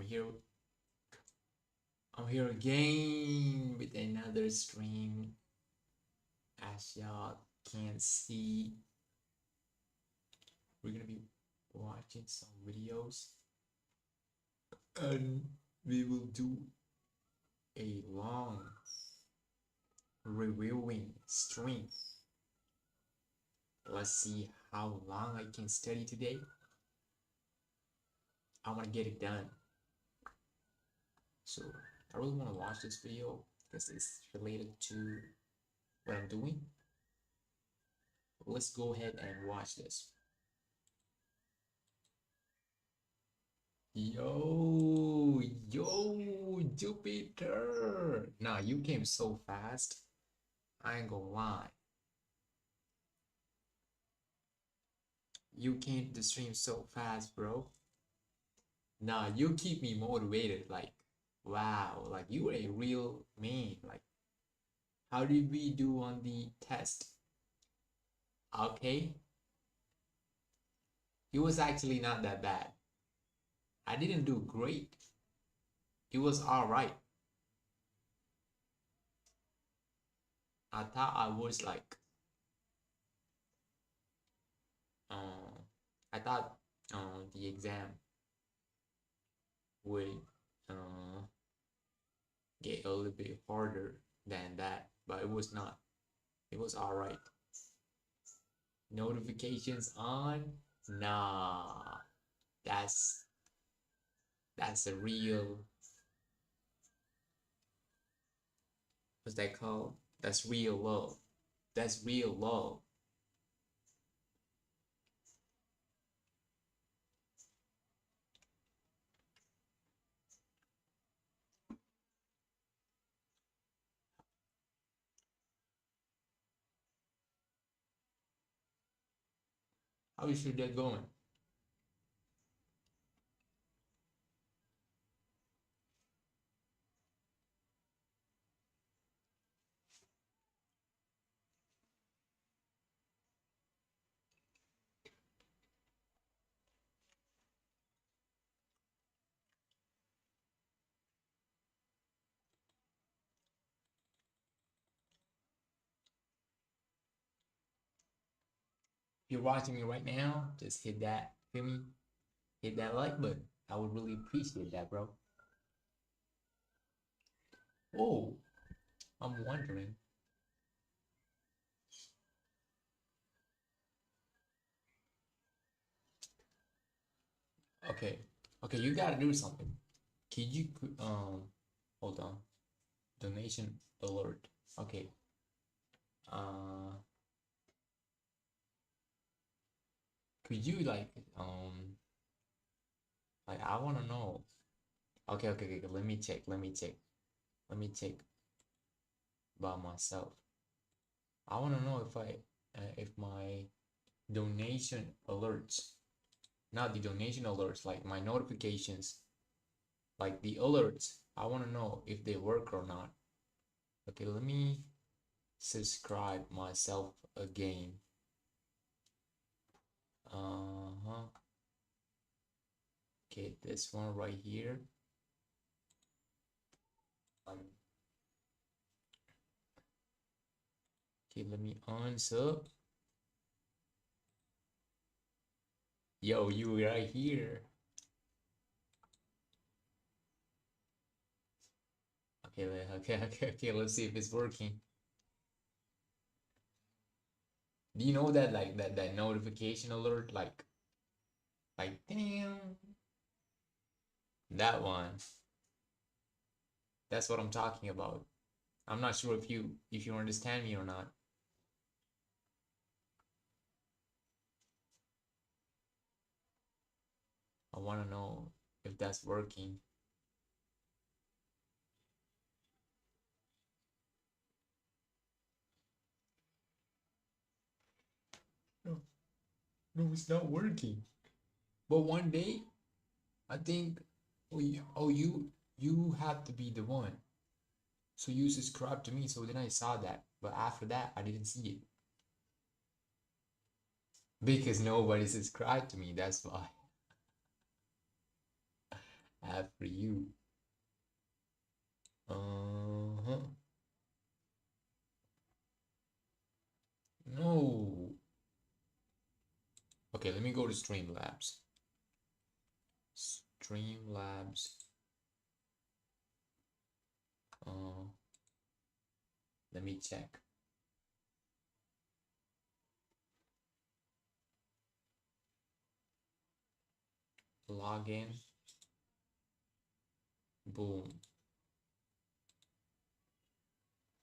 here. I'm here again with another stream. As y'all can see, we're gonna be watching some videos, and we will do a long reviewing stream. Let's see how long I can study today. I want to get it done. So I really want to watch this video because it's related to what I'm doing. Let's go ahead and watch this. Yo, Jupiter. Nah, you came so fast. I ain't gonna lie. You came to the stream so fast, bro. Nah, you keep me motivated. Like, wow, like you are a real man. Like, how did we do on the test? Okay. It was actually not that bad. I didn't do great. It was all right. I thought I was like, uh, I thought the exam would uh, get a little bit harder than that, but it was not. It was all right. Notifications on? Nah, that's that's a real, what's that called? That's real love. That's real love. How is your day going? If you're watching me right now, just hit that, feel me? Hit that like button. I would really appreciate that, bro. Oh, I'm wondering. Okay, okay, you gotta do something. Could you hold on. Donation alert. Okay. Uh, could you like I wanna know. Okay. Let me check. Let me check by myself. I wanna know if my donation alerts, not the donation alerts, like my notifications, like the alerts. I wanna know if they work or not. Okay, let me subscribe myself again. Uh-huh. Okay, this one right here. Okay, let me unsub. Yo, you right here. Okay. Let's see if it's working. Do you know that like that notification alert, like damn, that one? That's what I'm talking about. I'm not sure if you understand me or not. I want to know if that's working. No, no, it's not working. But one day, I think, you have to be the one. So you subscribed to me, so then I saw that. But after that, I didn't see it. Because nobody subscribed to me, that's why. have for you. Uh-huh. No. Okay, let me go to Streamlabs. Streamlabs. Let me check. Login. Boom.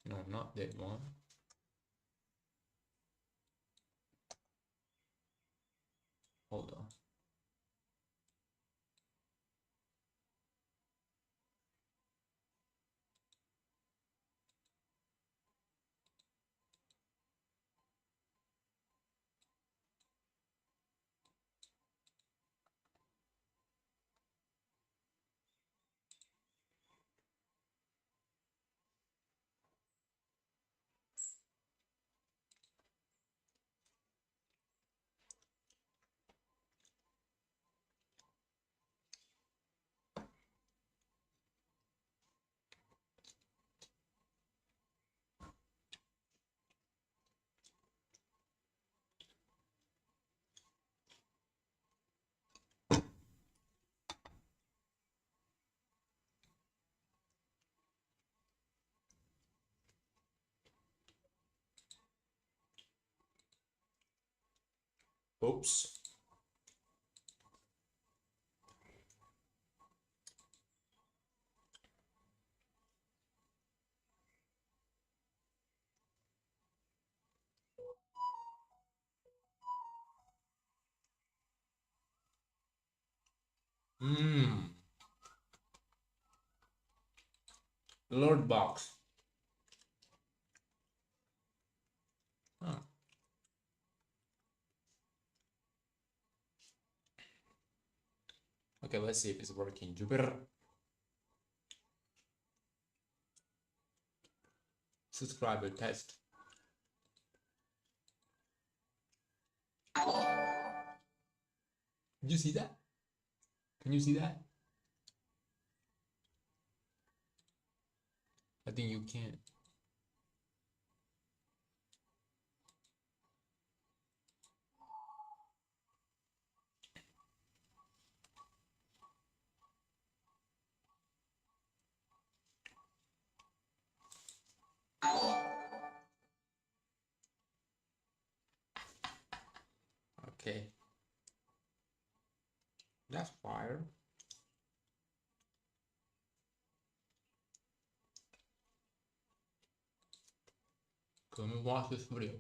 No, not that one. Hold on. Oops. Lord box. Huh. Okay, let's see if it's working. Jupiter. Subscriber test. Did you see that? Can you see that? I think you can. Okay. That's fire. Come and watch this video.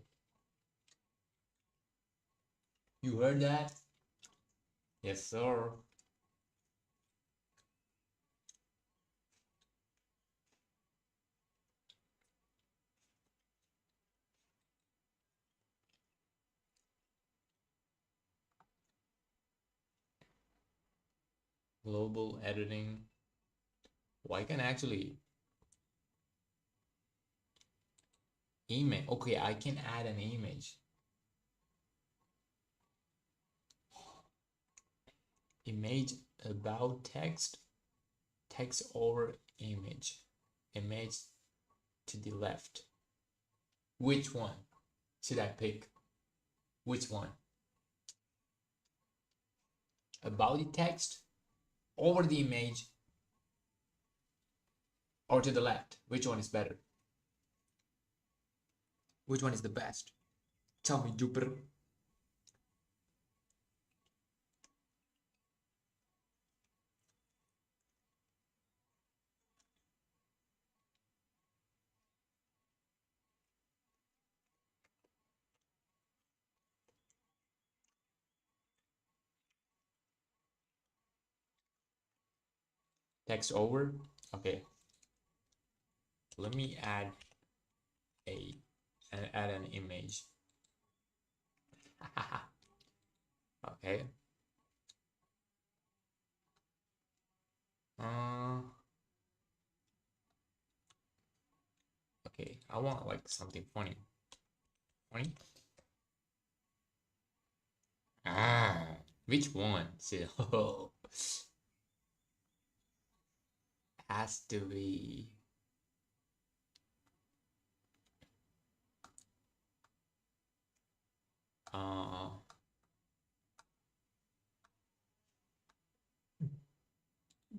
You heard that? Yes, sir. Global editing. Well, I can actually image. Okay, I can add an image. Image about text. Text over image. Image to the left. Which one should I pick? Which one? About the text, over the image, or to the left? Which one is better? Which one is the best? Tell me, Jupiter. Text over. Okay. Let me add an image. Okay. Okay. I want like something funny. Funny? Which one? So, has to be uh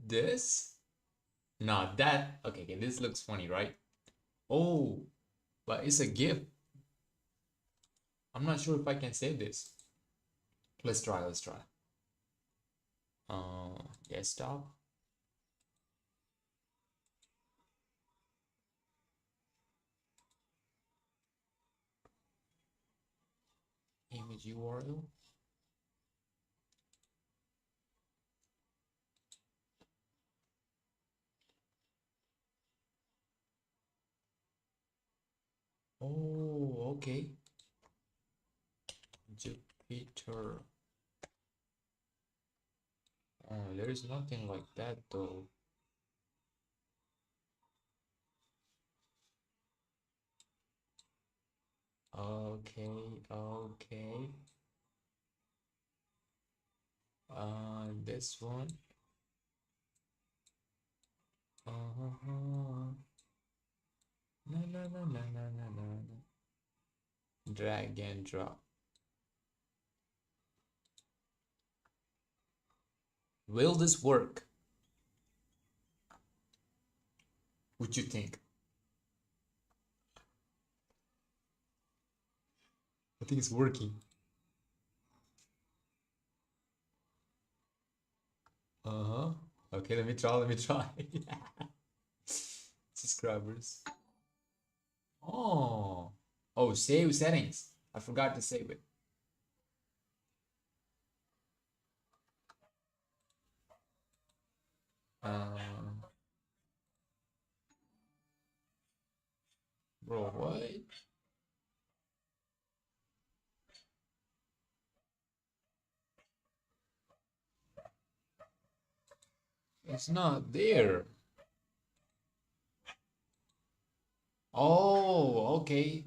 this. No, that okay, okay, this looks funny, right? Oh, but it's a gift. I'm not sure if I can save this. Let's try, let's try. Desktop. Image URL. Oh, okay. Jupyter. There is nothing like that though. Okay, okay. This one. Uh-huh. No, no, no, no, no, no, no, no. Drag and drop. Will this work? What you think? I think it's working. Uh-huh. Okay, let me try, let me try. Subscribers. Oh. Oh, save settings. I forgot to save it. Um, bro, what? It's not there. Oh, okay.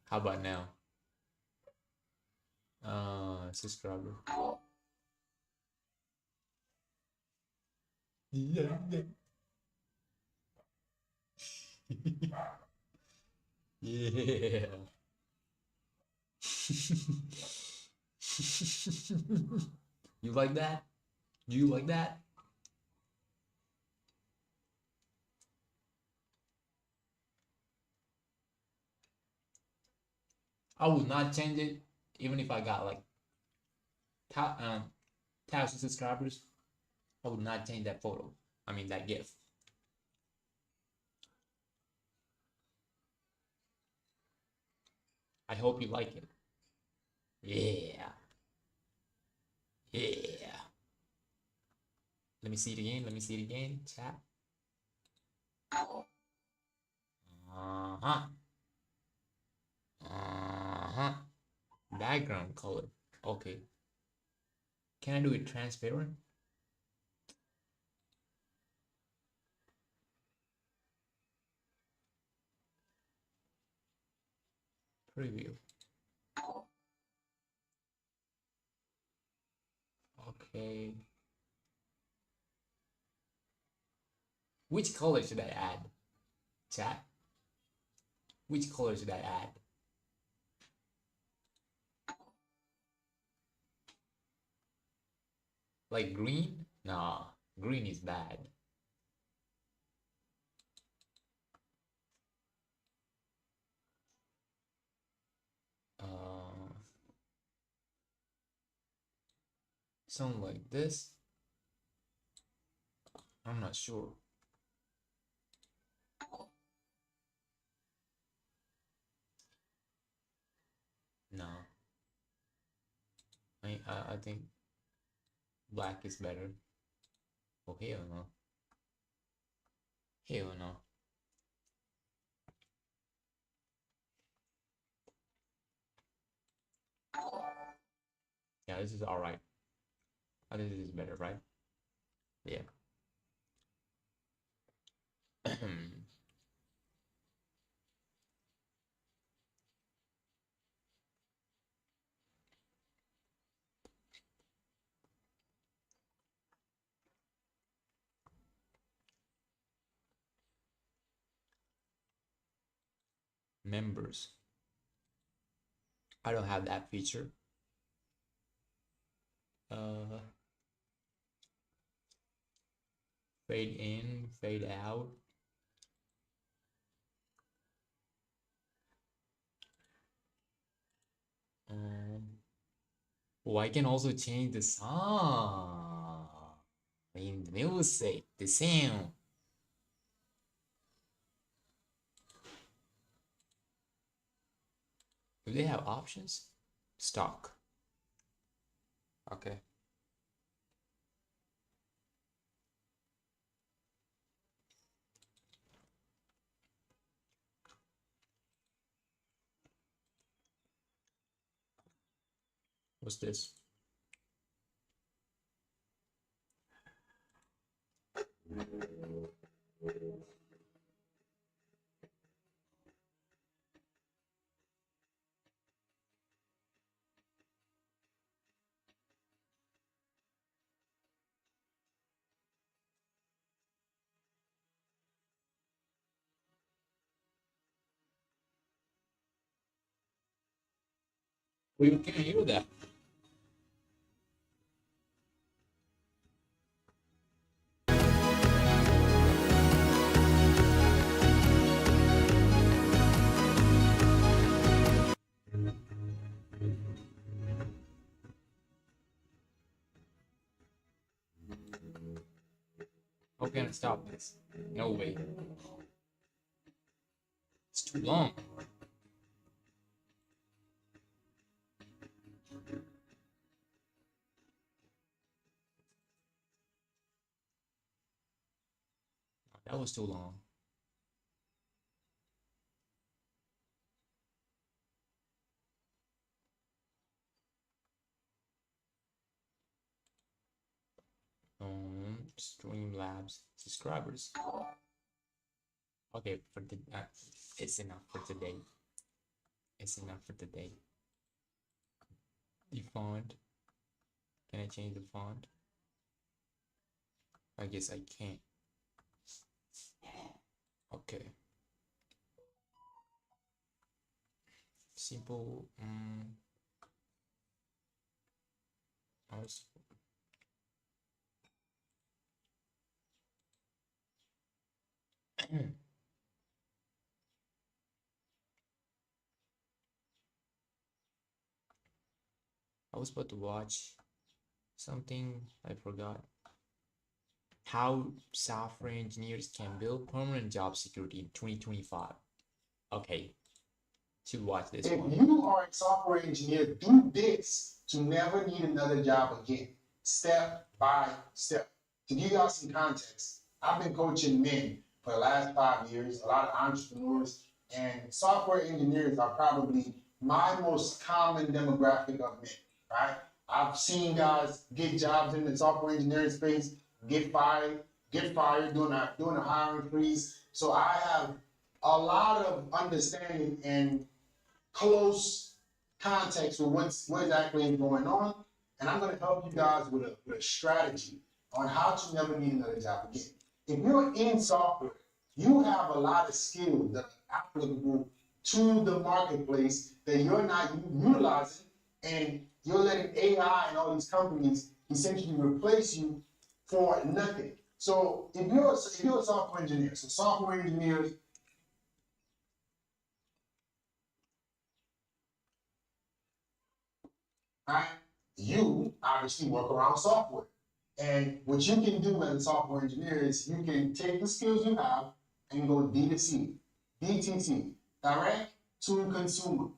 How about now? Subscriber. Yeah, yeah. Yeah. You like that? Do you like that? I would not change it, even if I got like top 1,000 subscribers. I would not change that photo. I mean that GIF. I hope you like it. Yeah, yeah. Let me see it again. Let me see it again. Chat. Uh huh. Uh huh. Background color. Okay. Can I do it transparent? Preview. Okay. Which color should I add? Chat. Which color should I add? Like green? Nah, green is bad. Uh, Something like this. I'm not sure. No, I think black is better. Oh hell no. Hell no. Yeah, this is all right. I think this is better, right? Yeah. members. I don't have that feature. Fade in, fade out. Oh, I can also change the song in the music, the sound. Do they have options? Stock. Okay. What's this? We can't hear that. How can I stop this? No way. It's too long. That was too long. Streamlabs subscribers. Okay, for the it's enough for today. It's enough for today. The font. Can I change the font? I guess I can't. Okay. Simple. I was about to watch something I forgot. How software engineers can build permanent job security in 2025. Okay, to watch this one. If you are a software engineer, do this to never need another job again, step by step. To give y'all some context, I've been coaching men for the last 5 years, a lot of entrepreneurs, and software engineers are probably my most common demographic of men, right? I've seen guys get jobs in the software engineering space, get fired doing a hiring freeze. So I have a lot of understanding and close context with what exactly is going on, and I'm going to help you guys with a strategy on how to never need another job again. If you're in software, you have a lot of skills that are applicable to the marketplace that you're not utilizing, and you're letting AI and all these companies essentially replace you for nothing. So if you're a software engineer, so software engineers, right? You obviously work around software. And what you can do as a software engineer is you can take the skills you have and go D2C, DTC, direct to consumer.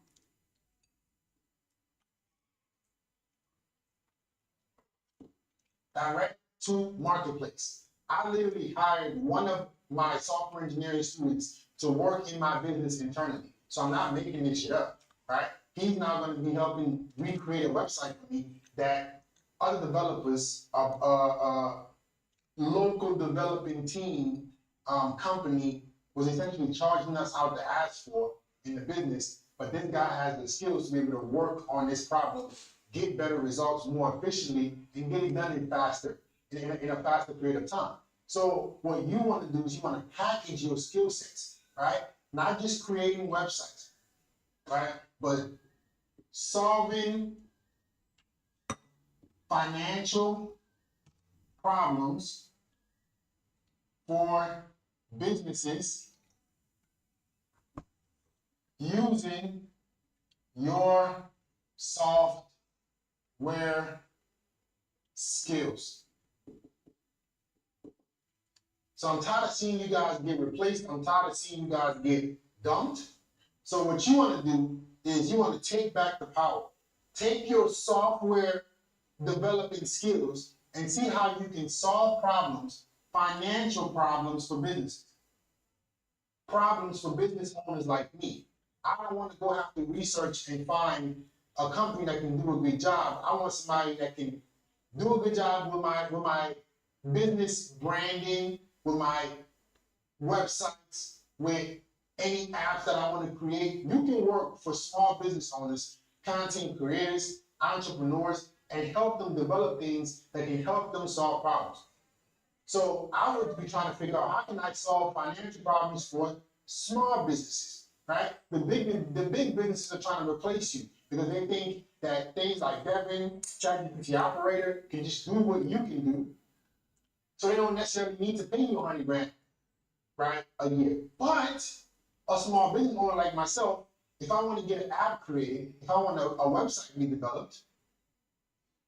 Direct to marketplace. I literally hired one of my software engineering students to work in my business internally. So I'm not making this shit up, right? He's now going to be helping recreate a website for me that other developers of local developing team company was essentially charging us out to ask for in the business. But this guy has the skills to be able to work on this problem, get better results more efficiently, and get it done in a faster period of time. So what you want to do is you want to package your skill sets, right? not just creating websites, right? But solving financial problems for businesses using your software skills. So I'm tired of seeing you guys get replaced. I'm tired of seeing you guys get dumped. So what you want to do is you want to take back the power. Take your software developing skills and see how you can solve problems, financial problems for businesses, problems for business owners like me. I don't want to go have to research and find a company that can do a good job. I want somebody that can do a good job with my business branding, with my websites, with any apps that I want to create. You can work for small business owners, content creators, entrepreneurs, and help them develop things that can help them solve problems. So I would be trying to figure out how can I solve financial problems for small businesses, right? The big businesses are trying to replace you because they think that things like Devin, ChatGPT operator can just do what you can do. So they don't necessarily need to pay you 100 grand, right, a year. But a small business owner like myself, if I want to get an app created, if I want a website to be developed,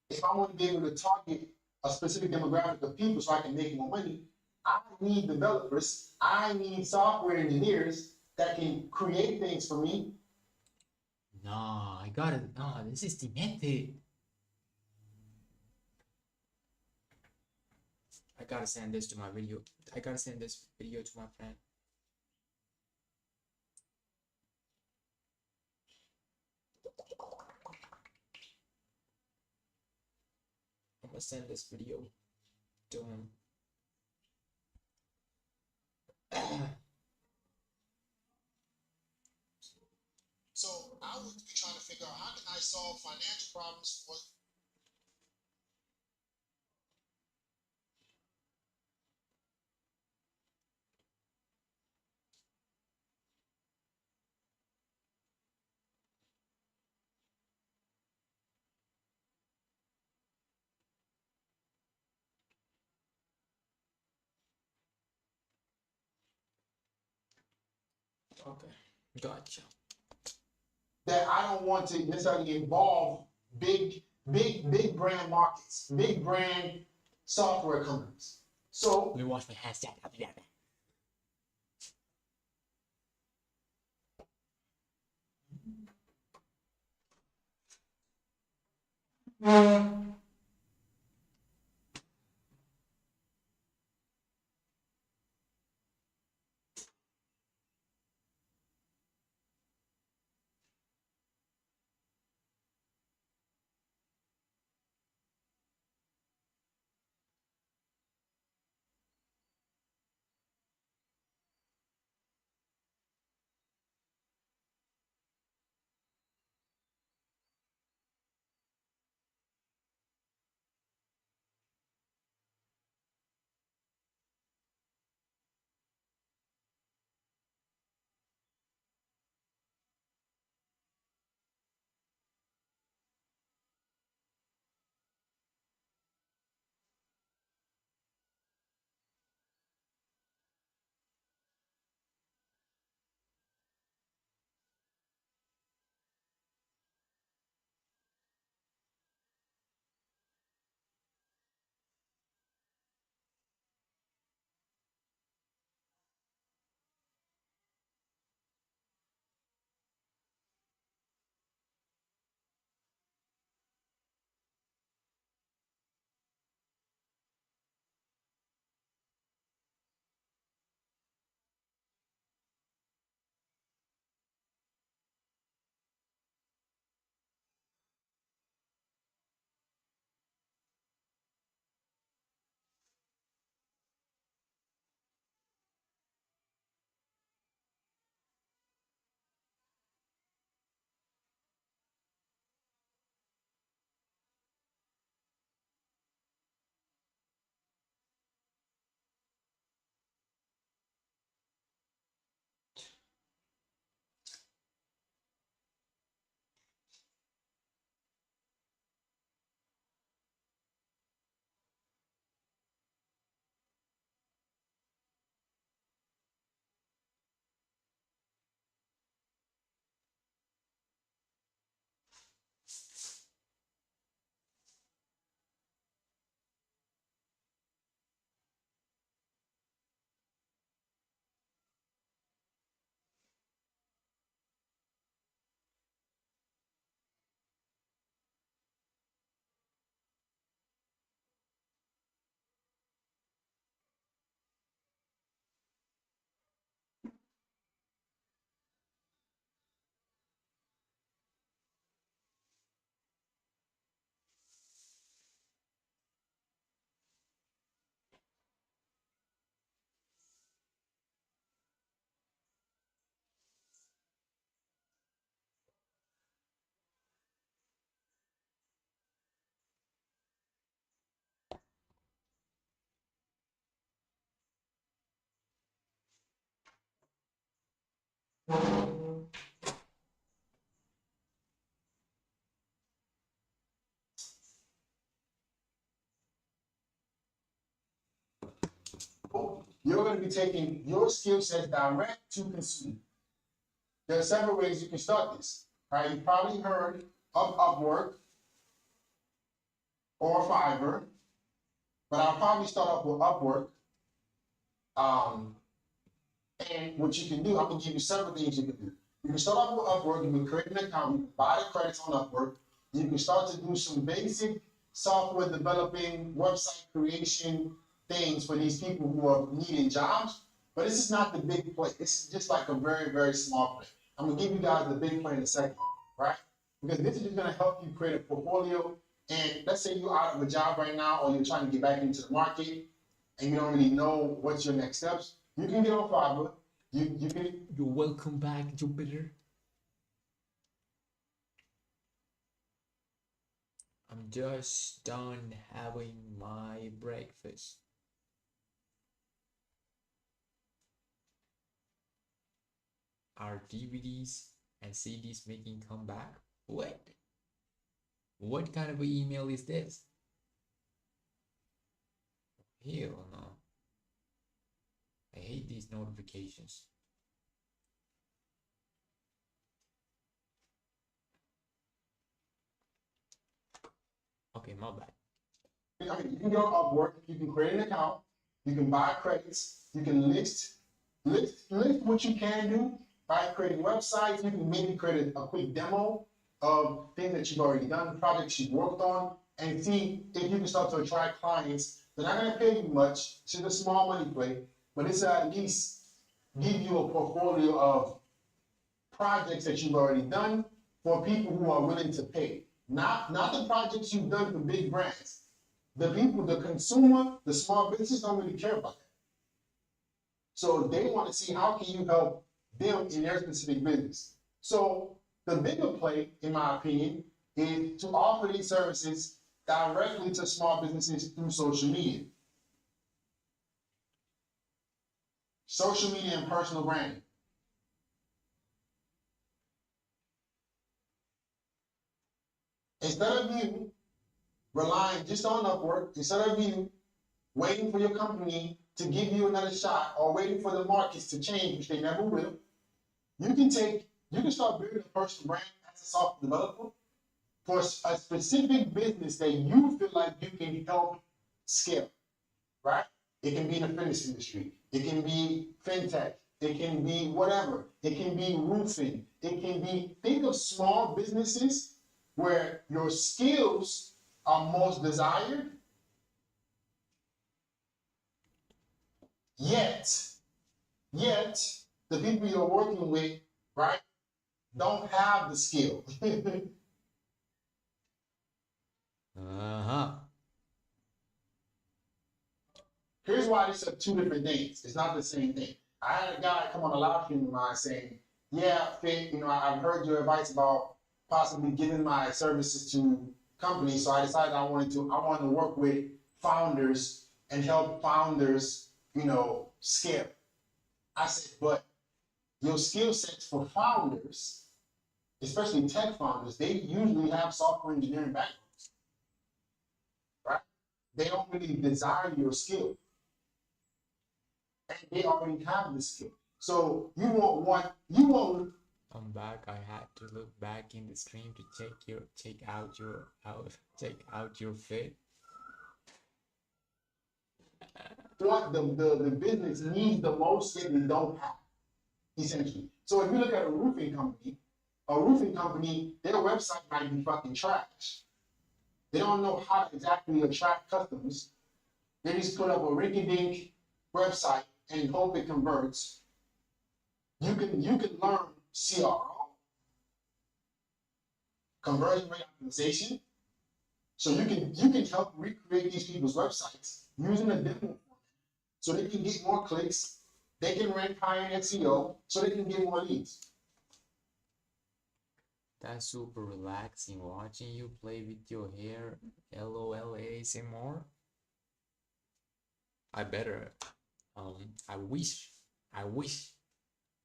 if I want to be able to target a specific demographic of people so I can make more money, I need developers, I need software engineers that can create things for me. Nah, I got it. Nah, this is the method. I gotta send this to my video. I gotta send this video to my friend. I'm gonna send this video to him. So I would be trying to figure out how can I solve financial problems for Okay, gotcha. that I don't want to necessarily involve big brand markets, big brand software companies. So Let me wash my hands. You're going to be taking your skill set direct to consumer. There are several ways you can start this. Right? You probably heard of Upwork or Fiverr, but I'll probably start off with Upwork. And what you can do, I'm gonna give you several things you can do. You can start off with Upwork, you can create an account, you can buy the credits on Upwork, you can start to do some basic software developing, website creation things for these people who are needing jobs. But this is not the big play. This is just like a very, very small play. I'm gonna give you guys the big play in a second, right? Because this is just gonna help you create a portfolio. And let's say you're out of a job right now, or you're trying to get back into the market, and you don't really know what's your next steps. You can get on Fiverr. You can. You're welcome back, Jupiter. I'm just done having my breakfast. Are DVDs and CDs making comeback? What? What kind of email is this? Hell no. I hate these notifications. Okay, my bad. I mean, you can go Upwork, you can create an account, you can buy credits, you can list what you can do by creating websites. You can maybe create a quick demo of things that you've already done, projects you've worked on, and see if you can start to attract clients. They're not going to pay you much. It's just a small money play, but it's at least give you a portfolio of projects that you've already done for people who are willing to pay. Not the projects you've done for big brands. The people, the consumer, the small business don't really care about that. So they want to see how can you help them in their specific business. So the bigger play, in my opinion, is to offer these services directly to small businesses through social media. Social media and personal branding. Instead of you relying just on Upwork, instead of you waiting for your company to give you another shot or waiting for the markets to change, which they never will, you can start building a personal brand as a software developer for a specific business that you feel like you can help scale, right? It can be in the fitness industry. It can be fintech. It can be whatever. It can be roofing. It can be, think of small businesses where your skills are most desired, yet the people you're working with, right, don't have the skill. Uh-huh. Here's why these are two different things. It's not the same thing. I had a guy come on a live stream of mine saying, yeah, Fit, I've heard your advice about possibly giving my services to companies. So I decided I wanted to work with founders and help founders, scale. I said, but your skill sets for founders, especially tech founders, they usually have software engineering backgrounds, right? They don't really desire your skill. And they already have the skill. So you won't. I'm back. I had to look back in the stream to check out your fit. What the business needs the most yet they don't have, essentially. So if you look at a roofing company, their website might be fucking trash. They don't know how to exactly attract customers. They just put up a rinky-dink website and hope it converts. You can learn CRO, conversion rate optimization. So you can help recreate these people's websites using a demo format. So they can get more clicks, they can rank higher in SEO, so they can get more leads. That's super relaxing watching you play with your hair. LOL ASMR. I better. I wish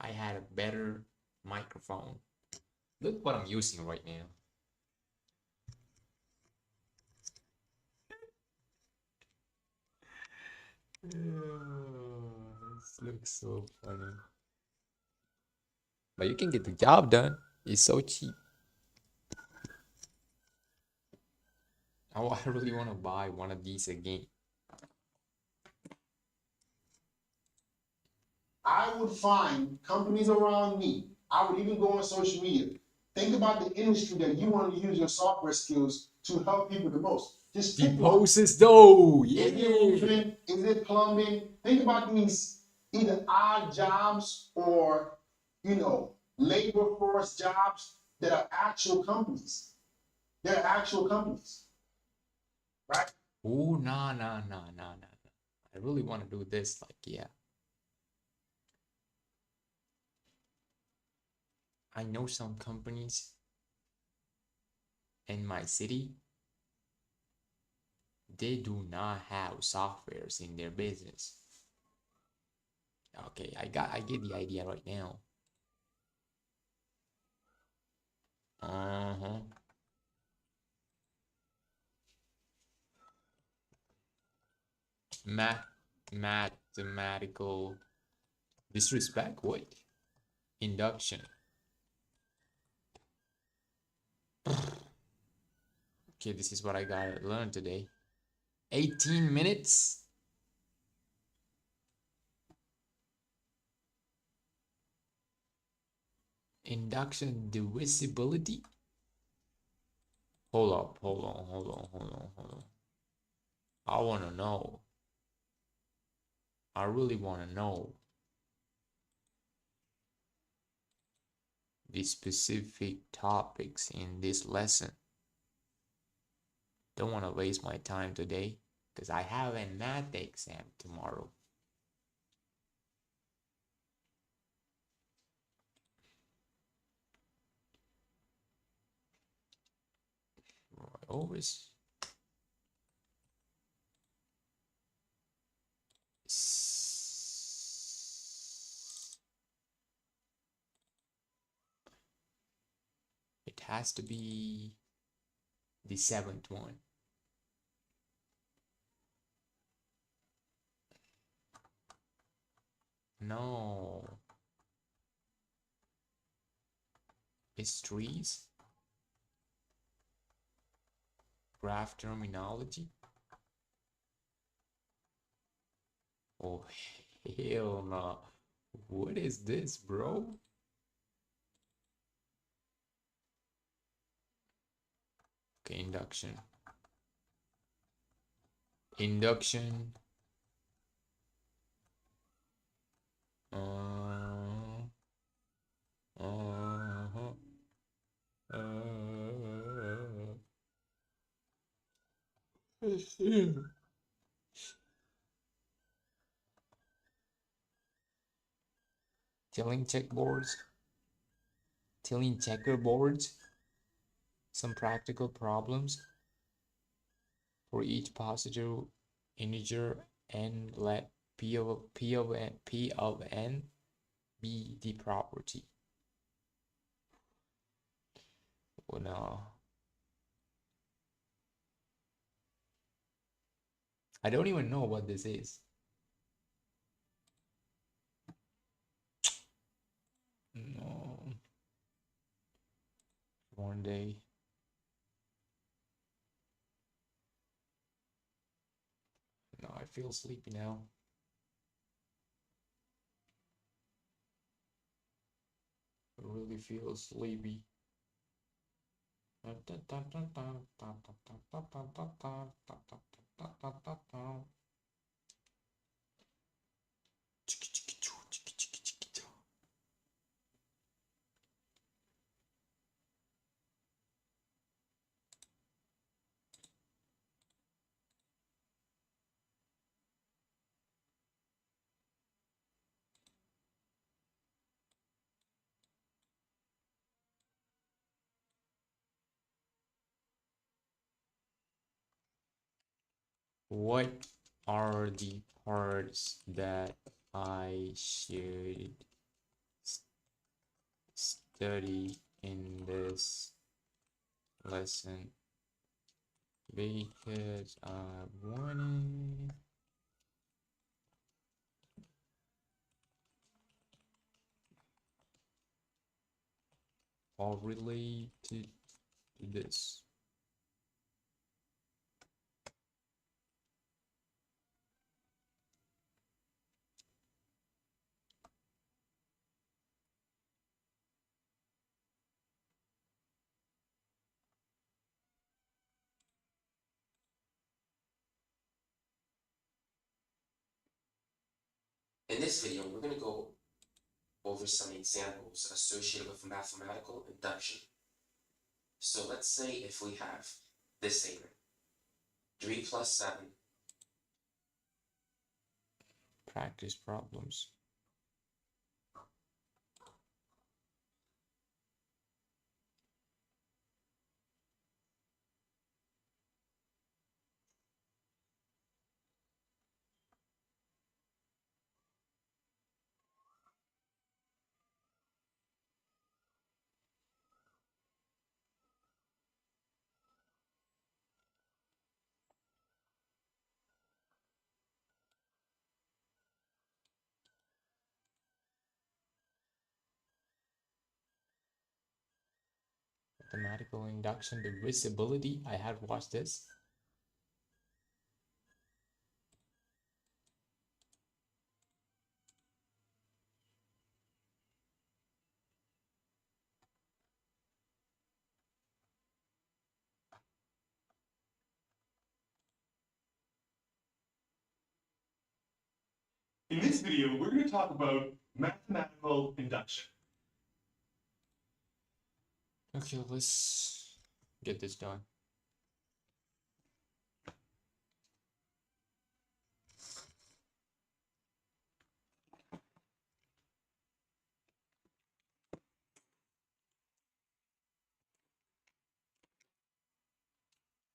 I had a better microphone. Look what I'm using right now. This looks so funny. But you can get the job done. It's so cheap. Oh, I really want to buy one of these again. I would find companies around me. I would even go on social media. Think about the industry that you want to use your software skills to help people the most. Just The pick one. poses though, Is it yeah. roofing? Is it plumbing? Think about these either odd jobs or, labor force jobs that are actual companies. They're actual companies, right? Oh, nah. I really want to do this. Like, yeah. I know some companies in my city, they do not have softwares in their business. Okay, I get the idea right now. Uh-huh. Mathematical disrespect? What? Induction. Okay, this is what I gotta learn today. 18 minutes? Induction divisibility? Hold up, hold on. I wanna know. I really wanna know the specific topics in this lesson. Don't wanna waste my time today because I have a math exam tomorrow. Always. It has to be the seventh one. No. It's trees. Graph terminology. Oh, hell no. What is this, bro? Okay, induction. Induction. Uh, uh-huh. Tilling checkboards. Tilling checkerboards. Some practical problems. For each positive integer n, let p of n be the property. Oh no. I don't even know what this is. No. One day. No, I feel sleepy now. I really feel sleepy. What are the parts that I should 30 in this lesson because I wanted all related to this. In this video, we're going to go over some examples associated with mathematical induction. So let's say if we have this statement, 3 plus 7. Practice problems. Mathematical induction, divisibility. I have watched this. In this video, we're going to talk about mathematical induction. Okay, let's get this done.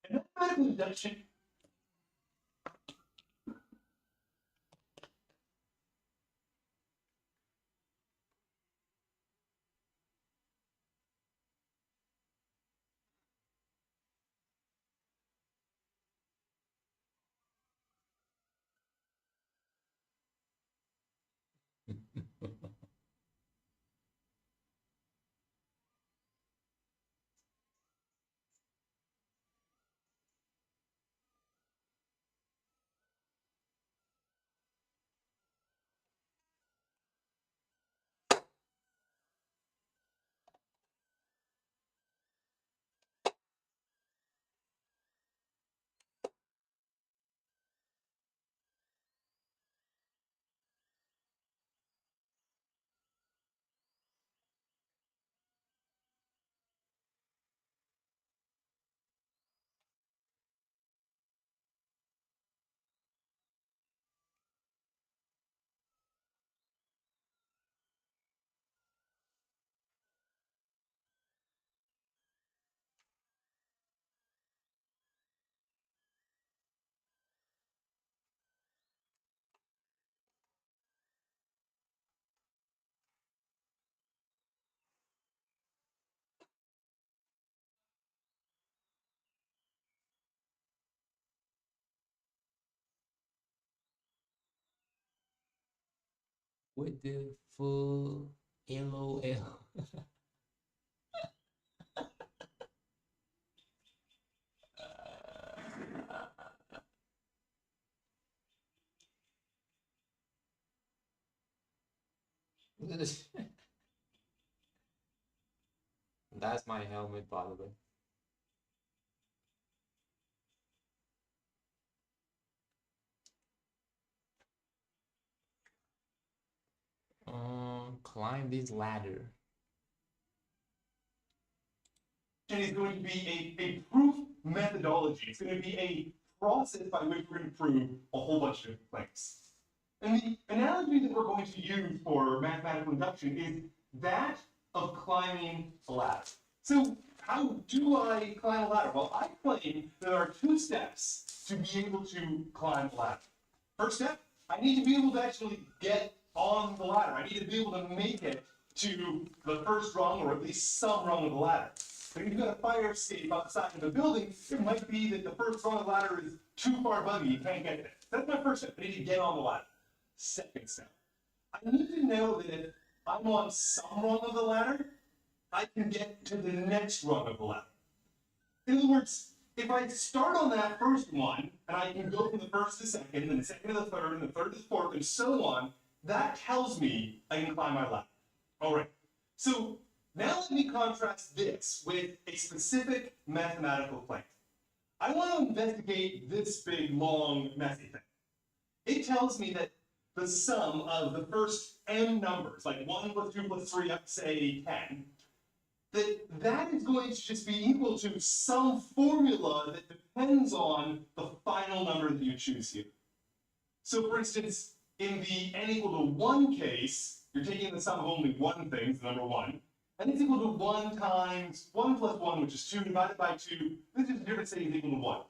And mathematical induction With the full LOL. That's my helmet, by the way. Climb this ladder. and is going to be a proof methodology. It's going to be a process by which we're going to prove a whole bunch of different things. And the analogy that we're going to use for mathematical induction is that of climbing a ladder. So how do I climb a ladder? Well, I claim there are two steps to be able to climb a ladder. First step, I need to be able to actually get on the ladder. I need to be able to make it to the first rung, or at least some rung of the ladder. But if you've got a fire escape outside of the building, it might be that the first rung of the ladder is too far above you, you can't get there. That's my first step. I need to get on the ladder. Second step, I need to know that if I'm on some rung of the ladder, I can get to the next rung of the ladder. In other words, if I start on that first one, and I can go from the first to the second, and the second to the third, and the third to the fourth, and so on, that tells me I can climb my ladder. All right, so now let me contrast this with a specific mathematical claim. I want to investigate this big, long, messy thing. It tells me that the sum of the first n numbers, like 1 plus 2 plus 3 up to, say, 10, that is going to just be equal to some formula that depends on the final number that you choose here. So for instance, in the n equal to 1 case, you're taking the sum of only one thing, so number 1, and it's equal to 1 times 1 plus 1, which is 2, divided by 2, this is the difference saying is equal to 1.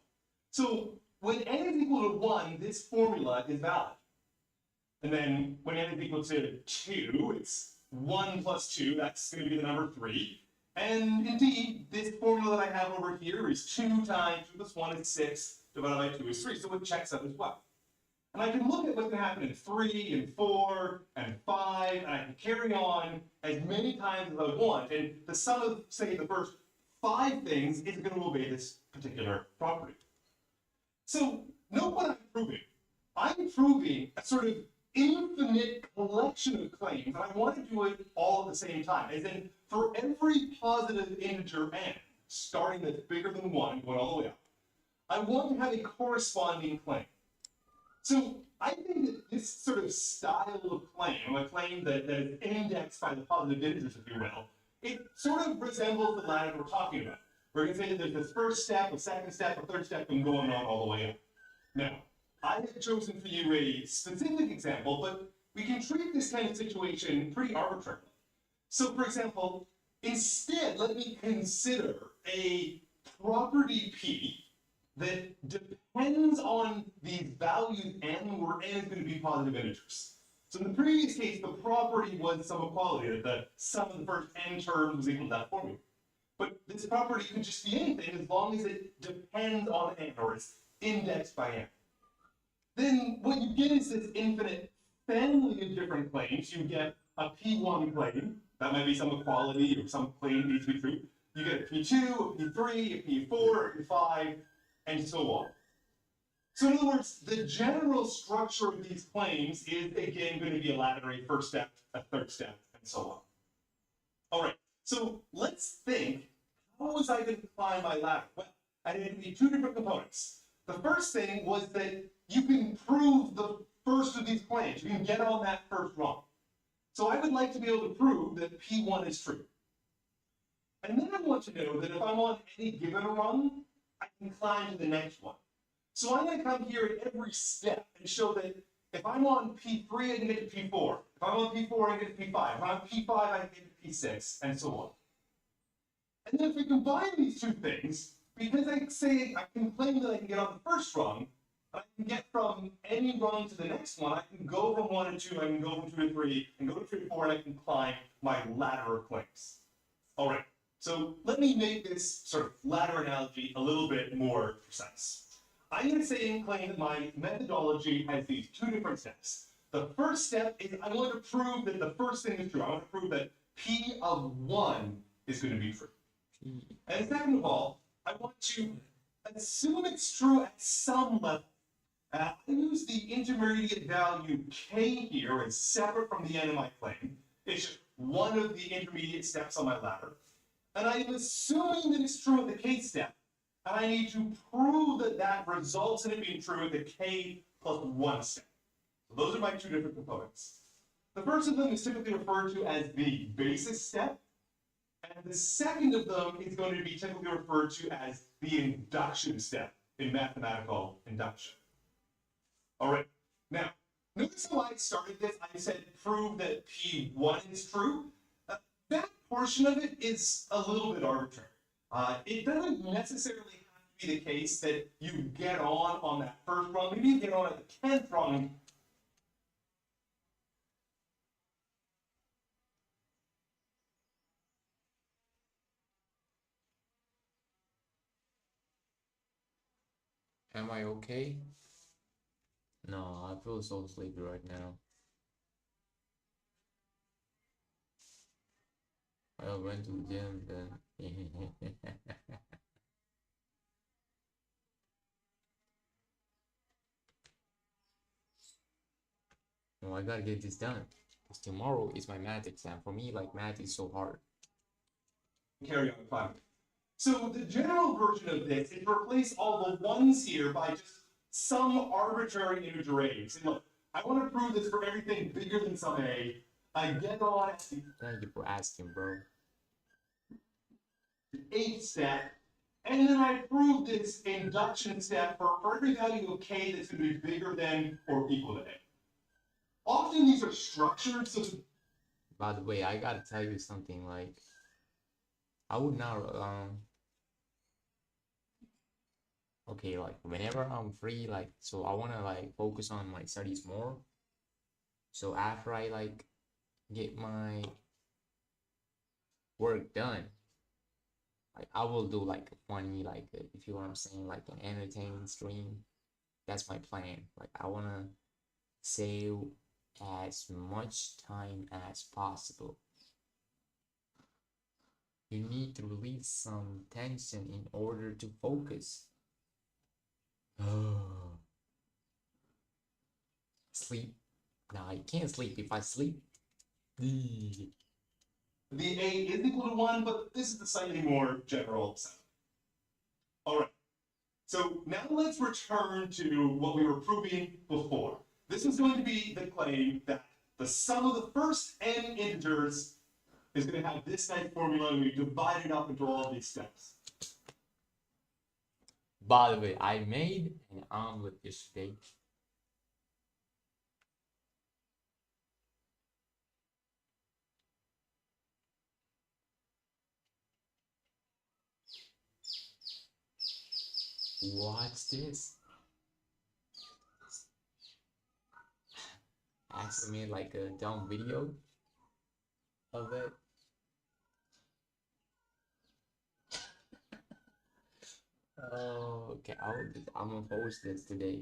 So when n is equal to 1, this formula is valid. And then when n is equal to 2, it's 1 plus 2, that's going to be the number 3. And indeed, this formula that I have over here is 2 times 2 plus 1 is 6, divided by 2 is 3, so it checks out as well. And I can look at what's going to happen in 3, and 4, and 5, and I can carry on as many times as I want, and the sum of, say, the first 5 things is going to obey this particular property. So, note what I'm proving. I'm proving a sort of infinite collection of claims, and I want to do it all at the same time. As in, for every positive integer n, starting that's bigger than 1, going all the way up, I want to have a corresponding claim. So I think that this sort of style of claim, a claim that is indexed by the positive integers, if you will, it sort of resembles the ladder we're talking about. We're going to say that there's this first step, a second step, a third step, and going on all the way up. Now, I have chosen for you a specific example, but we can treat this kind of situation pretty arbitrarily. So, for example, instead, let me consider a property P that depends on these values n, where n is going to be positive integers. So in the previous case, the property was some equality, that the sum of the first n terms was equal to that formula. But this property could just be anything as long as it depends on n, or is indexed by n. Then what you get is this infinite family of different claims. You get a P1 claim, that might be some equality or some claim needs to be true. You get a P2, a P3, a P4, a P5, and so on. So in other words, the general structure of these claims is, again, going to be a ladder, a first step, a third step, and so on. All right, so let's think, how was I going to climb my ladder? Well, I had to be 2 different components. The first thing was that you can prove the first of these claims. You can get on that first rung. So I would like to be able to prove that P1 is true. And then I want to know that if I'm on any given rung, I can climb to the next one. So I'm going to come here at every step and show that if I'm on P3, I can get to P4. If I'm on P4, I can get to P5. If I'm on P5, I can get to P6, and so on. And then if we combine these two things, because I say I can claim that I can get on the first rung, I can get from any rung to the next one. I can go from 1 to 2, I can go from 2 to 3, and go to 3 to 4, and I can climb my ladder of claims. All right, so let me make this sort of ladder analogy a little bit more precise. I'm going to say and claim that my methodology has these 2 different steps. The first step is I want to prove that the first thing is true. I want to prove that P of 1 is going to be true. And second of all, I want to assume it's true at some level. I use the intermediate value k here as separate from the n in my claim. It's just one of the intermediate steps on my ladder. And I'm assuming that it's true at the k step. And I need to prove that that results in it being true at the k plus 1 step. So those are my 2 different components. The first of them is typically referred to as the basis step. And the second of them is going to be typically referred to as the induction step in mathematical induction. All right, now, notice how I started this. I said prove that P1 is true. That portion of it is a little bit arbitrary. It doesn't necessarily have to be the case that you get on that first rung. Maybe you get on at the 10th rung. Am I okay? No, I feel so sleepy right now. I went to the gym then. No, I gotta get this done. Because tomorrow is my math exam. For me, like math is so hard. Carry on, fine. So the general version of this is replace all the ones here by just some arbitrary integer array. Say, look, I want to prove this for everything bigger than some a. I get on Thank you for asking, bro. the 8th step, and then I prove this induction step for every value of k that's going to be bigger than or equal to a. Often these are structured so that By the way, I gotta tell you something. Like, I would not okay, like whenever I'm free, like, so I wanna like focus on my studies more. So after I like get my work done, like I will do like a funny, like if you know what I'm saying, like an entertaining stream. That's my plan. Like I wanna save as much time as possible. You need to release some tension in order to focus. Sleep. Nah, I can't sleep. If I sleep, the a is equal to 1, but this is the slightly more general setup. All right. So now let's return to what we were proving before. This is going to be the claim that the sum of the first n integers is going to have this nice formula, and we divide it up into all these steps. by the way, I made an omelet yesterday. Watch this. I actually made like a dumb video of it. Oh, okay. I'm gonna post this today.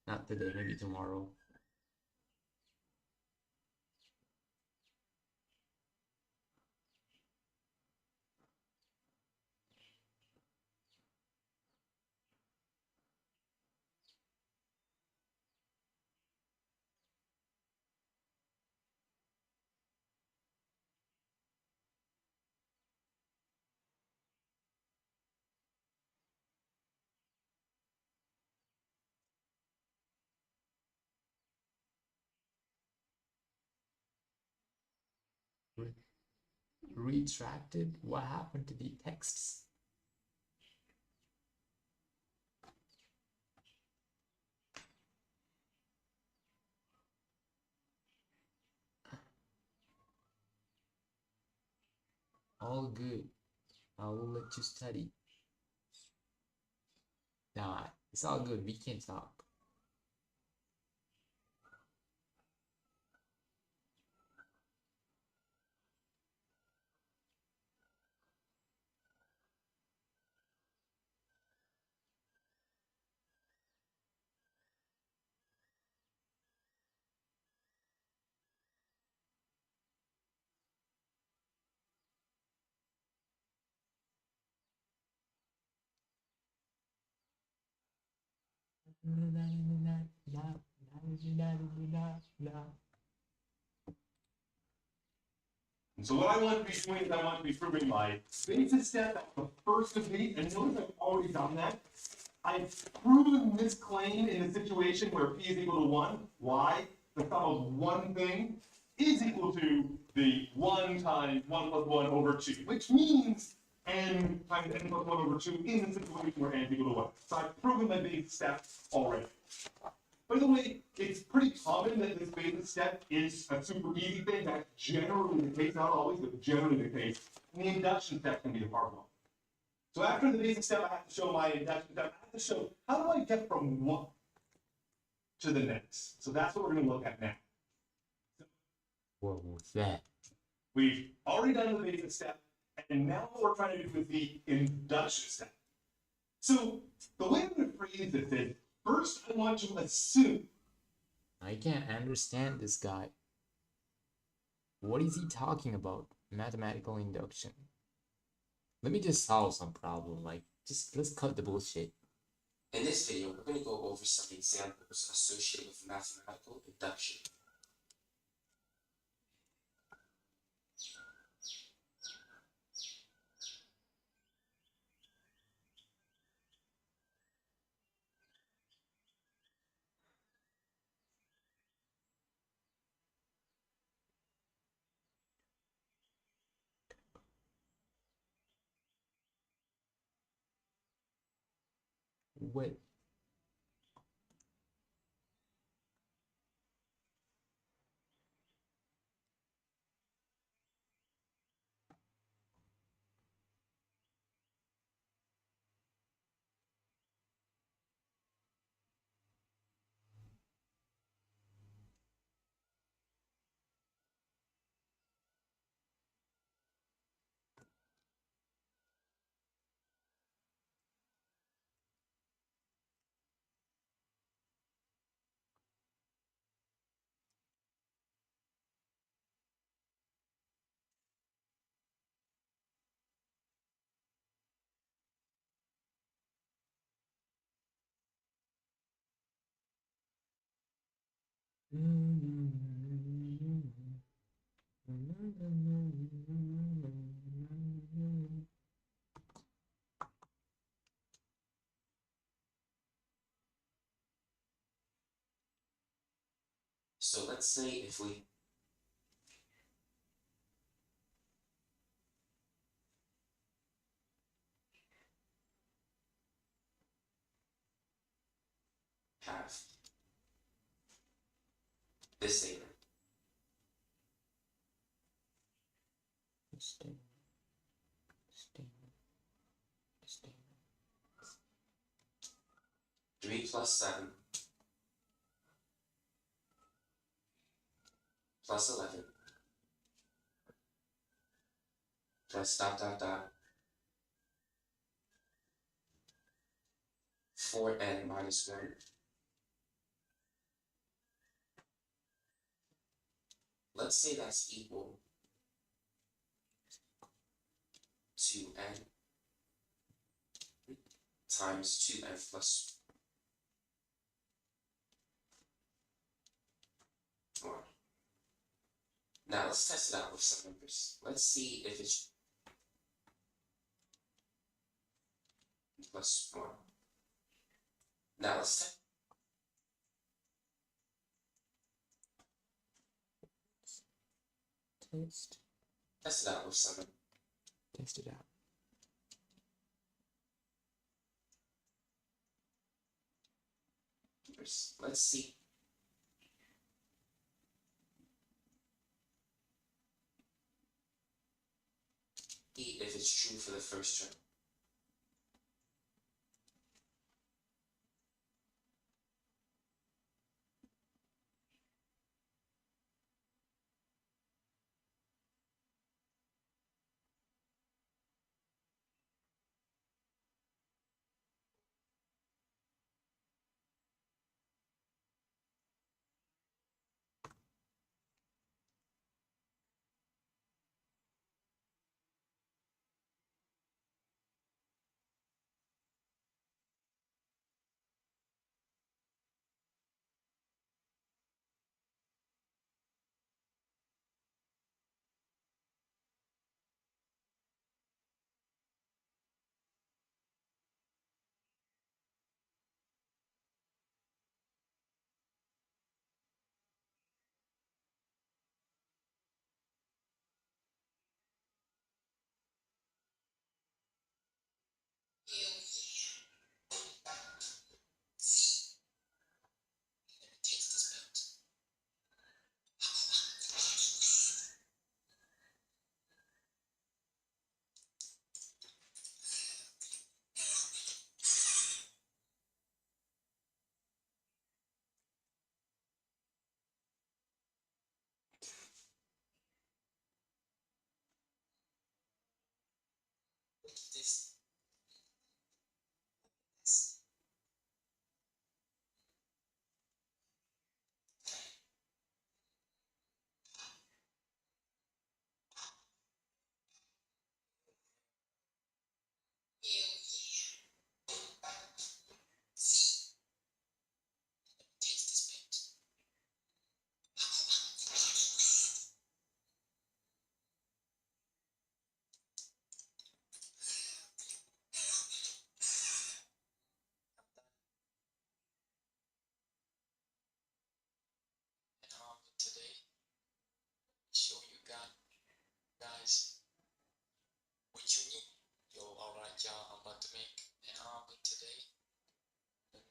Not today, maybe tomorrow. Re- Retracted? What happened to the texts? All good. I will let you study. Nah, it's all good. We can talk. And so what I want to be doing is I want to be proving my basis step at the first of these, and notice I've already done that. I've proven this claim in a situation where p is equal to 1. Why? The sum of one thing is equal to the 1 times 1 plus 1 over 2, which means n times n plus 1 over 2 in the situation where n is equal to 1. So I've proven my basis step already. By the way, it's pretty common that this basis step is a super easy thing. That's generally the case, not always, but generally the case. And the induction step can be the hard one. So after the basic step, I have to show my induction step. I have to show how do I get from one to the next. So that's what we're going to look at now. What was that? We've already done the basic step, and now what we're trying to do is the induction step. So the way I'm going to phrase this is, first I want to assume. I can't understand this guy. What is he talking about? Mathematical induction. Let me just solve some problem. Like, just let's cut the bullshit. In this video, we're going to go over some examples associated with mathematical induction. Wait. So let's say if we have this statement. Statement. 3 plus 7 plus 11 plus dot dot dot 4n minus 1. Let's say that's equal to n times 2n plus 1. Now let's test it out with some numbers. Let's see if it's plus 1. Now let's test it out with some Test it out. numbers. Let's see if it's true for the first term.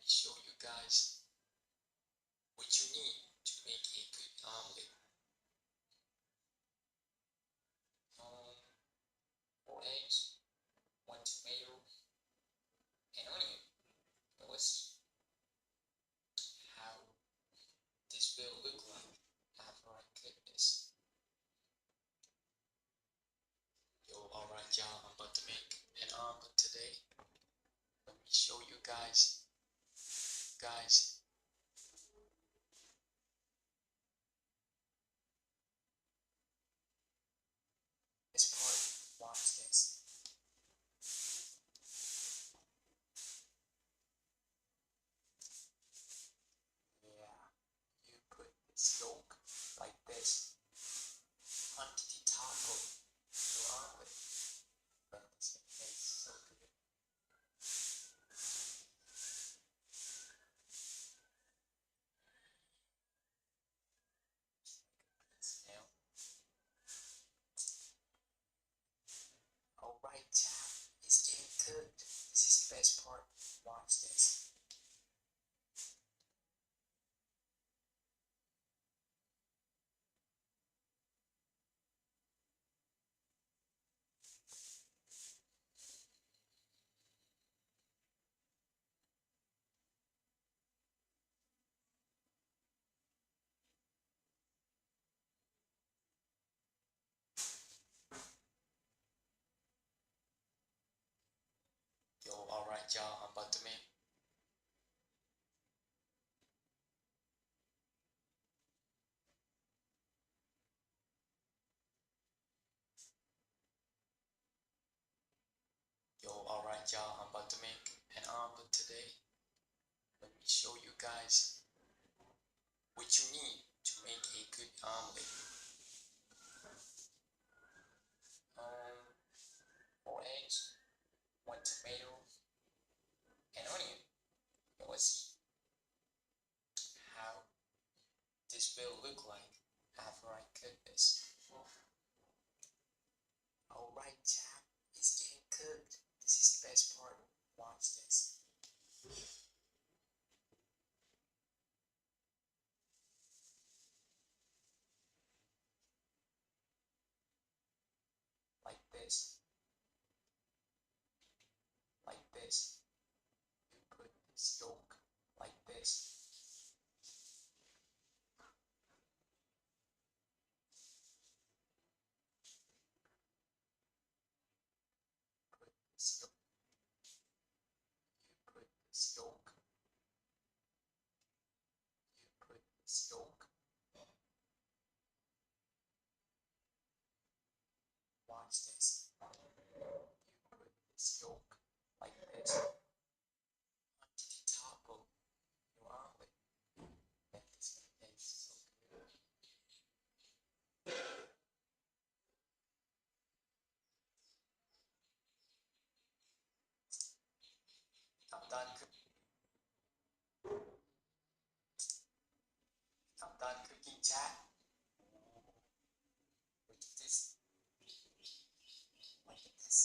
show you guys what you need to make a good omelet. 4 eggs, 1 tomato, and onion. Now let's see how this will look like after I cook this. Yo, alright y'all, I'm about to make an omelet today. Let me show you guys. This part, watch this. Yeah, you put this yolk like this onto the top of your omelet. But this tastes so good. Now, alright, chap, it's getting cooked. This is the best part. Watch this. Yo, alright, y'all, I'm about to make. Yo, alright, y'all, I'm about to make an omelet today. Let me show you guys what you need to make a good omelet. 4 eggs, 1 tomato, and onion. Now let's see how this will look like after I cook this. Alright, chap, it's getting cooked. This is the best part. Watch this. Like this. Like this. You put this yolk like this. Put this yolk. You put this yolk. You put this yolk. Watch this. You put this yolk like this onto the top of your omelet. And this tastes so good. I'm done cooking. I'm done cooking, chat. Look at this. Look at this.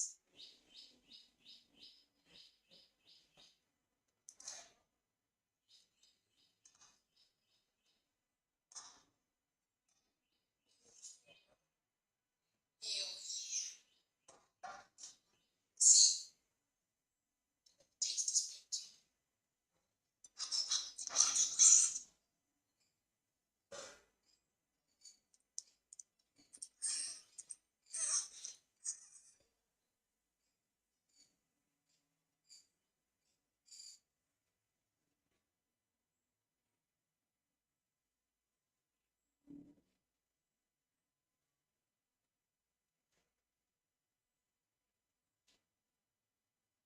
Ew. See? Taste this bitch.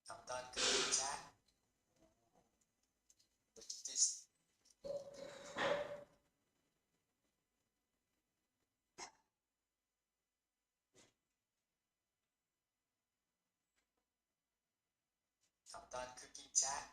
I'm done cooking, chat. Look at this. I'm done cooking, chat.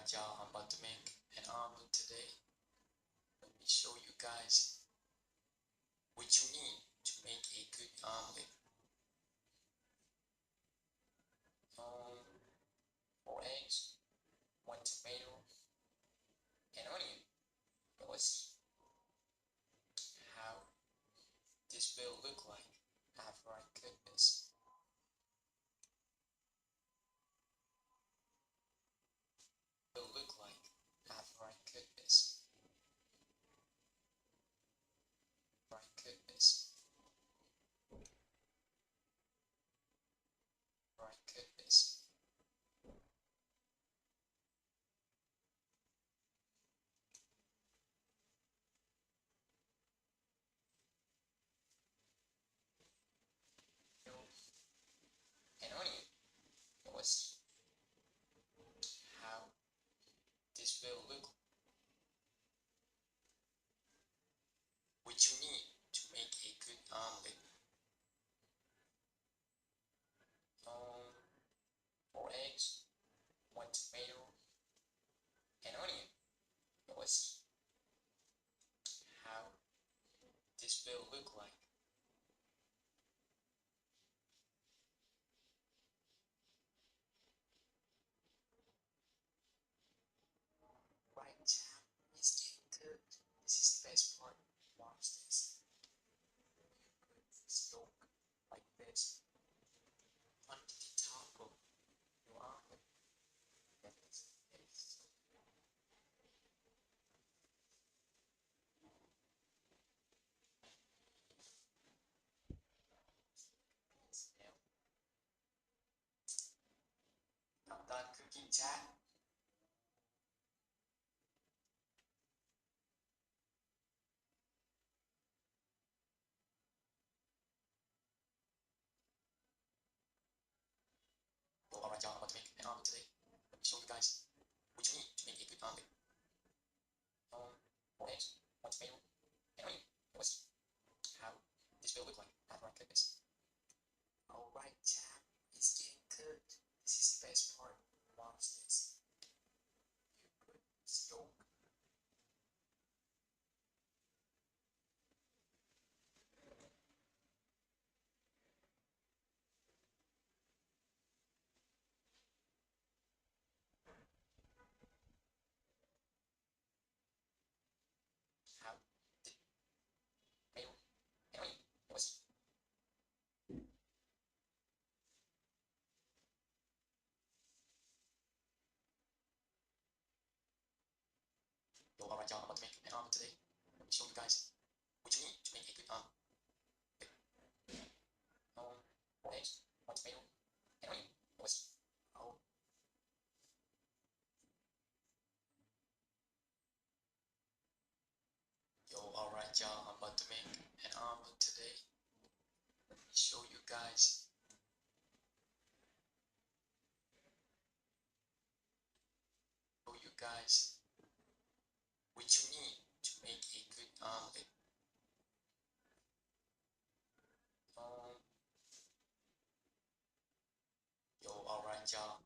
Alright y'all, I'm about to make an omelet today. Let me show you guys what you need to make a good omelet. 4 eggs, 1 tomato, and onion. Now let's see how this will look like after I cook this. Will look like after I cook this. After I cook this. After I cook this. And onion. Now let's see how this will look. What you need to make a good omelet. 4 eggs, 1 tomato, and onion. Now let's see how this will look like. Right now, it's getting good. This is the best part. Watch this. You put this yolk like this onto the top of your omelet. That is so good. Now, I'm done cooking, chat. Well, alright, y'all, I'm about to make an omelet today. Let me show you guys what you need to make a good omelet. 4 eggs, 1 tomato, and onion. Now let's see how this will look like after I cook this. Alright, chat, it's getting good. This is the best part. Watch this. You put this yolk. How the tomato and onion. Now let's see. Yo, alright, y'all, I'm about to make an omelet today. Let me show you guys what you need to make a good omelet. 4 eggs, 1 tomato, and onion. Now let's see. Oh. Yo, alright, y'all, I'm about to make an omelet today. Let me show you guys. Show you guys what you need to make a good omelet. Yo, alright, y'all.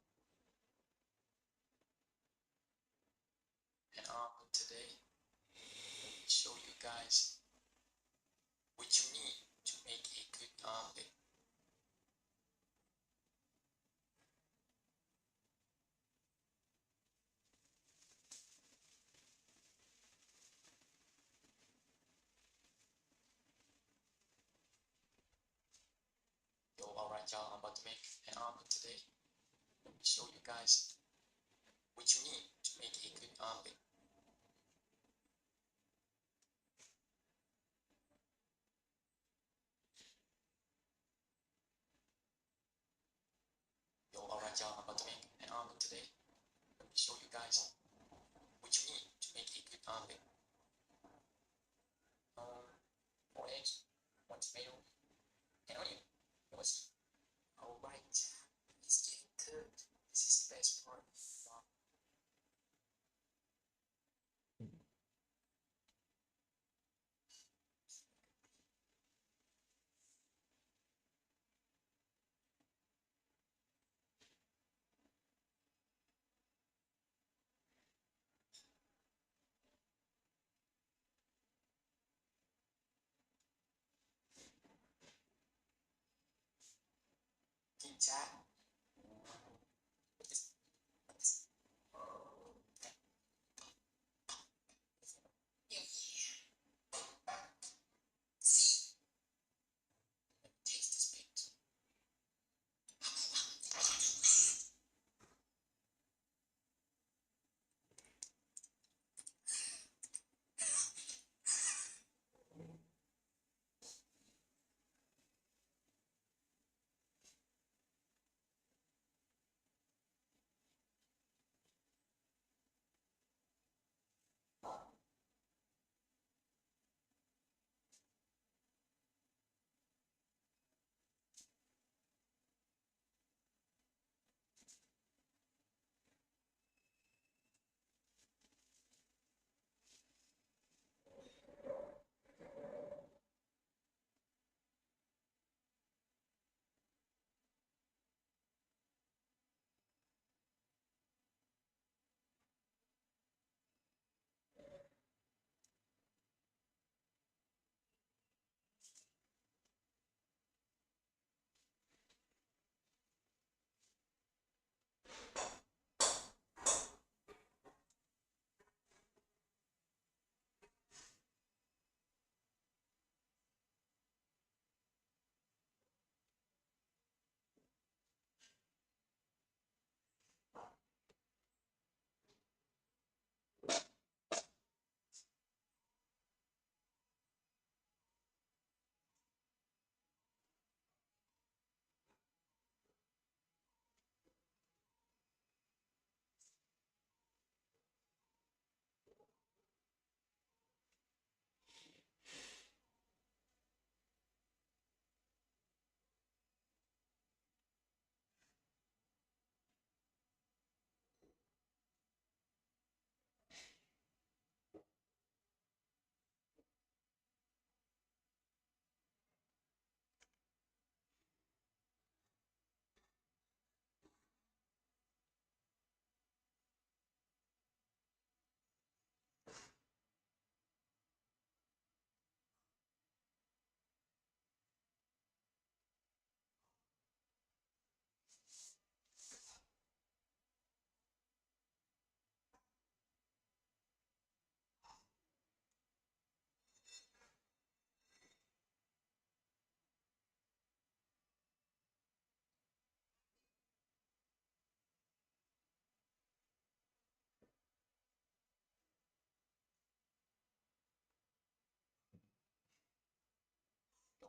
An omelet today. Let me show you guys what you need to make a good omelet. Yo, alright, y'all, I'm about to make an omelet today. Let me show you guys what you need to make a good omelet. Yo, alright, y'all, I'm about to make an omelet today. Let me show you guys what you need to make a good omelet. 4 eggs, 1 tomato, and onion. Now let's see. Alright, it's getting good. This is the best part. Wow. chat.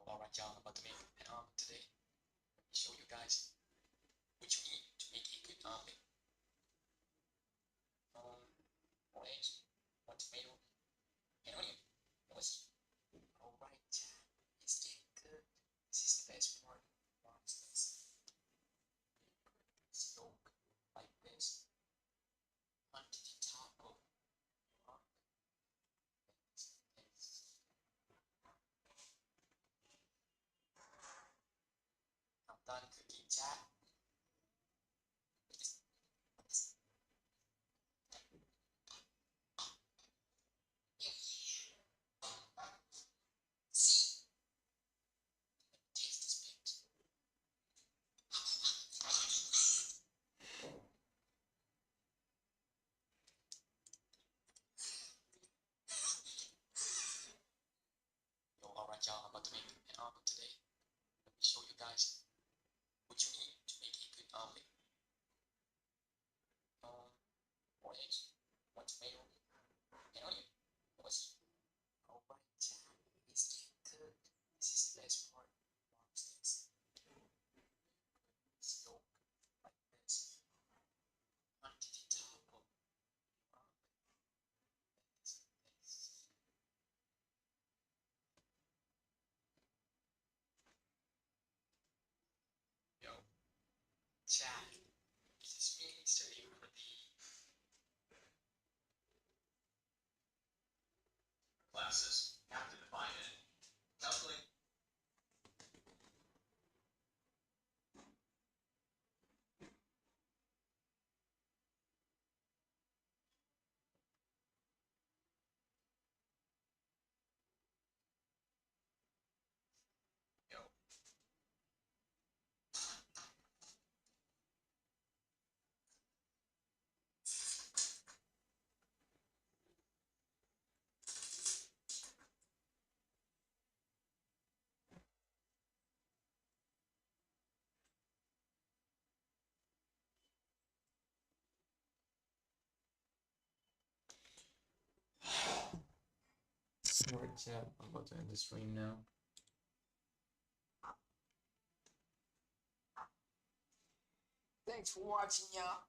Alright, y'all, I'm about to make an omelet today. Let me show you guys what you need to make a good omelet. One egg, one tomato, and onion. Let's see. Alright, it's getting good. This is the best part. Watch this. Yolk like this onto the top of the rock. I'm done cooking, chat. Alright, y'all, I'm about to make an omelet today. Let me show you guys what you need to make a good omelet. One egg, one tomato, and onion. Let's see. Alright, it's getting good. This is the best part. Watch this. It's yolk like this onto the top of the rock. Yo, chat. This is me studying for the classes. Have to define it. Calculate. Yo. Discord chat. I'm about to end the stream now. Thanks for watching, y'all.